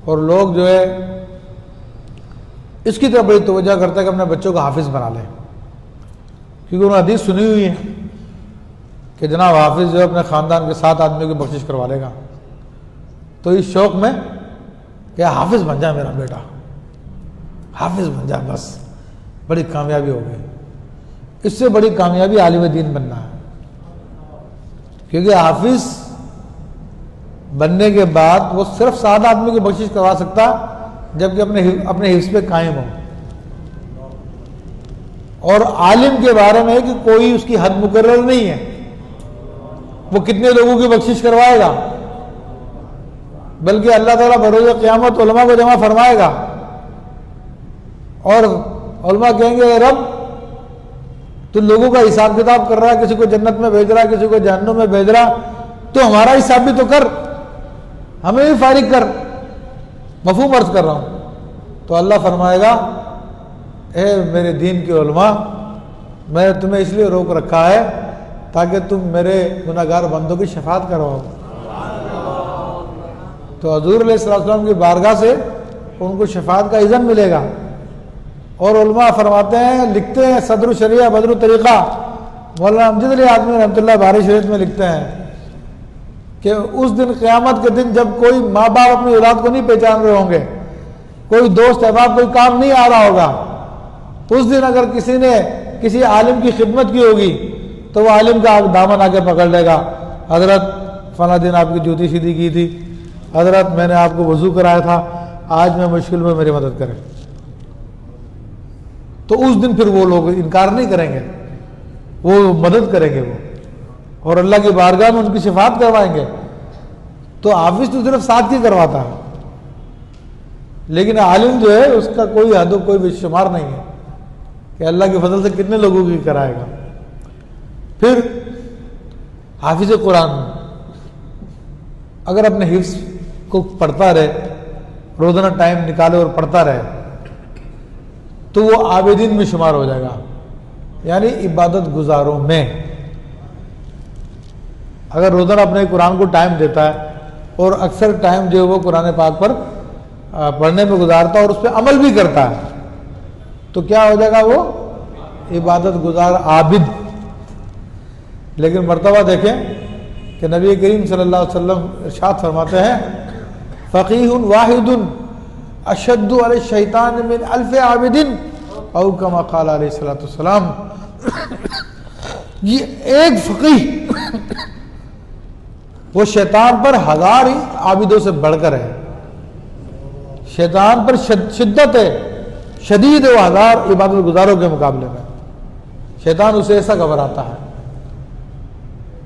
اور لوگ جو ہے اس کی طرف بڑی توجہ کرتے ہیں کہ اپنے بچوں کو حافظ بنا لیں، کیونکہ انہوں نے حدیث سنی ہوئی ہے کہ جناب حافظ جو ہے اپنے خاندان کے 7 آدمیوں کی بخشش کروا لے گا، تو اس شوق میں کہ حافظ بن جائے میرا بیٹا، حافظ بن جائے، بس بڑی کامیابی ہو گئی۔ اس سے بڑی کامیابی عالم دین بننا ہے، کیونکہ حافظ بننے کے بعد وہ صرف 7 آدمی کی بخشش کروا سکتا جبکہ اپنے حفظ پہ قائم ہو، اور عالم کے بارے میں کہ کوئی اس کی حد مقرر نہیں ہے، وہ کتنے لوگوں کی بخشش کروائے گا، بلکہ اللہ تعالیٰ بروز قیامت علماء کو جمع فرمائے گا، اور علماء کہیں گے اے رب تو لوگوں کا حساب کتاب کر رہا ہے، کسی کو جنت میں بھیج رہا ہے، کسی کو جہنم میں بھیج رہا، تو ہمارا حساب بھی تو کر، ہمیں بھی فارغ کر، مفہوم عرض کر رہا ہوں۔ تو اللہ فرمائے گا اے میرے دین کے علماء، میں نے تمہیں اس لیے روک رکھا ہے تاکہ تم میرے گناہگار بندوں کی شفاعت کرواؤ۔ تو حضور علیہ السلام کی بارگاہ سے ان کو شفاعت کا اذن ملے گا، اور علماء فرماتے ہیں، لکھتے ہیں صدر الشریعہ بدر الطریقہ مولانا امجد علی اعظمی رحمۃ اللہ باری شریف میں لکھتے ہیں کہ اس دن قیامت کے دن جب کوئی ماں باپ اپنی اولاد کو نہیں پہچان رہے ہوں گے، کوئی دوست احباب کوئی کام نہیں آ رہا ہوگا، اس دن اگر کسی نے کسی عالم کی خدمت کی ہوگی تو وہ عالم کا دامن آ کے پکڑ لے گا، حضرت فلاں دن آپ کی جوتی سیدھی کی تھی، حضرت میں نے آپ کو وضو کرایا تھا، آج میں مشکل میں میری مدد کریں۔ تو اس دن پھر وہ لوگ انکار نہیں کریں گے، وہ مدد کریں گے، وہ اور اللہ کی بارگاہ میں ان کی شفاعت کروائیں گے۔ تو حافظ تو صرف 7 کی کرواتا ہے، لیکن عالم جو ہے اس کا کوئی حد و کوئی شمار نہیں ہے کہ اللہ کے فضل سے کتنے لوگوں کی کرائے گا۔ پھر حافظ قرآن اگر اپنے حفظ کو پڑھتا رہے، روزانہ ٹائم نکالے اور پڑھتا رہے، تو وہ عابدین میں شمار ہو جائے گا، یعنی عبادت گزاروں میں۔ اگر روزانہ اپنے قرآن کو ٹائم دیتا ہے اور اکثر ٹائم جو ہے وہ قرآن پاک پر پڑھنے میں گزارتا ہے اور اس پہ عمل بھی کرتا ہے، تو کیا ہو جائے گا؟ وہ عبادت گزار عابد۔ لیکن مرتبہ دیکھیں کہ نبی کریم صلی اللہ علیہ وسلم ارشاد فرماتے ہیں فقیہ واحد اشد علی الشیطان من 1000 عابد او کما قال علیہ الصلوۃ والسلام۔ یہ ایک فقیہ وہ شیطان پر 1000 عابدوں سے بڑھ کر ہے، شیطان پر شدت ہے، شدید ہے وہ 1000 عبادت گزاروں کے مقابلے میں، شیطان اسے ایسا گھبراتا ہے۔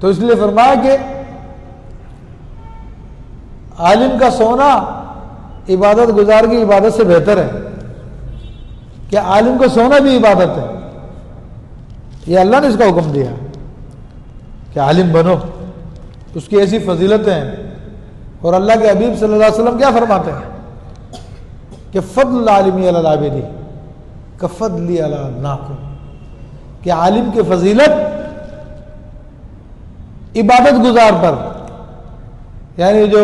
تو اس لیے فرمایا کہ عالم کا سونا عبادت گزار کی عبادت سے بہتر ہے، کہ عالم کو سونا بھی عبادت ہے۔ یہ اللہ نے اس کا حکم دیا کہ عالم بنو، اس کی ایسی فضیلتیں ہیں۔ اور اللہ کے حبیب صلی اللہ علیہ وسلم کیا فرماتے ہیں کہ فضل العالمی علی العابدی کفضلی علی ادناکم، کہ عالم کی فضیلت عبادت گزار پر، یعنی جو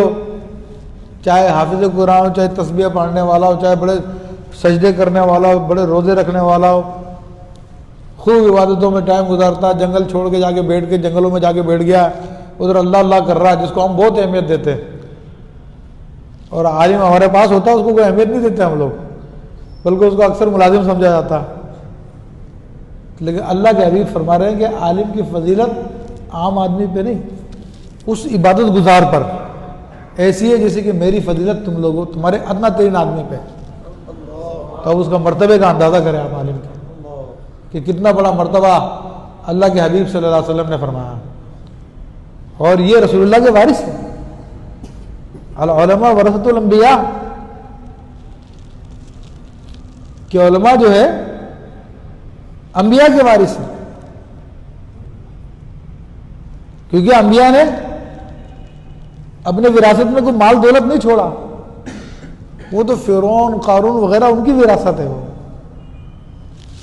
چاہے حافظ قرآن ہو، چاہے تسبیح پڑھنے والا ہو، چاہے بڑے سجدے کرنے والا ہو، بڑے روزے رکھنے والا ہو، خوب عبادتوں میں ٹائم گزارتا ہے، جنگل چھوڑ کے جا کے بیٹھ کے جنگلوں میں جا کے بیٹھ گیا، ادھر اللہ اللہ کر رہا ہے، جس کو ہم بہت اہمیت دیتے ہیں، اور عالم ہمارے پاس ہوتا ہے اس کو کوئی اہمیت نہیں دیتے ہم لوگ، بلکہ اس کو اکثر ملازم سمجھا جاتا ہے۔ لیکن اللہ کے حبیب فرما رہے ہیں کہ عالم کی فضیلت عام آدمی پہ نہیں، اس عبادت گزار پر ایسی ہے جیسے کہ میری فضیلت تم لوگوں تمہارے ادنا ترین آدمی پہ۔ تو اب اس کا مرتبے کا اندازہ کریں آپ عالم کا کہ کتنا بڑا مرتبہ اللہ کے حبیب صلی اللہ علیہ وسلم نے فرمایا، اور یہ رسول اللہ کے وارث ہیں۔ العلماء ورثۃ الانبیاء، کہ علماء جو ہے انبیاء کے وارث ہیں، کیونکہ انبیاء نے اپنے وراثت میں کوئی مال دولت نہیں چھوڑا، وہ تو فرعون قارون وغیرہ ان کی وراثت ہے، وہ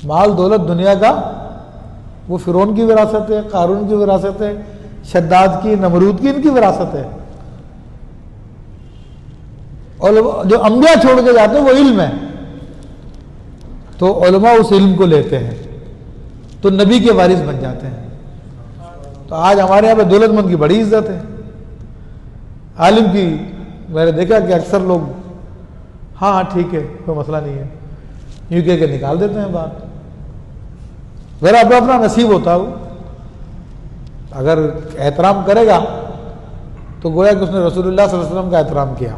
مال دولت دنیا کا وہ فرعون کی وراثت ہے، قارون کی وراثت ہے، شداد کی، نمرود کی، ان کی وراثت ہے۔ اور جو انبیاء چھوڑ کے جاتے ہیں وہ علم ہے، تو علماء اس علم کو لیتے ہیں تو نبی کے وارث بن جاتے ہیں۔ تو آج ہمارے یہاں پہ دولت مند کی بڑی عزت ہے، عالم کی میں نے دیکھا کہ اکثر لوگ ہاں ہاں ٹھیک ہے کوئی مسئلہ نہیں ہے یوں کہہ کے نکال دیتے ہیں بات۔ میرا اپنا اپنا نصیب ہوتا ہو، اگر احترام کرے گا تو گویا کہ اس نے رسول اللہ صلی اللہ علیہ وسلم کا احترام کیا۔